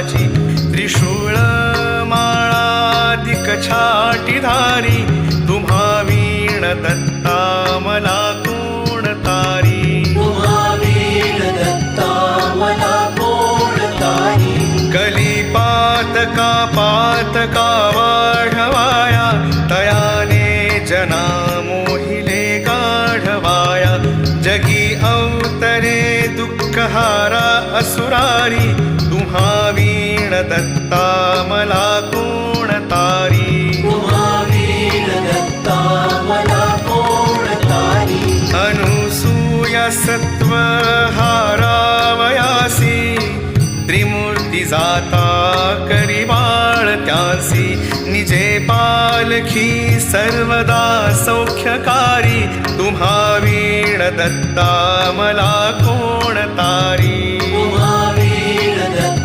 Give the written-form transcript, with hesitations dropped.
माझी त्रिशूळ माळादिक छाटीधारी तुम्हा वीण दत्ता मला कोण तारी कलिपातका पातका वाढवाया तयाने जना मोहिले गाढवाया जगी अवतरे दुःखहारा असुरारी तुम्हा वीण दत्ता मला कोण तारी अनुसूया सत्वहारावयासी त्रिमूर्ती जाता करी बाळ त्यासी निजे पालखी सर्वदा सौख्यकारी तुम्हा वीण दत्ता मला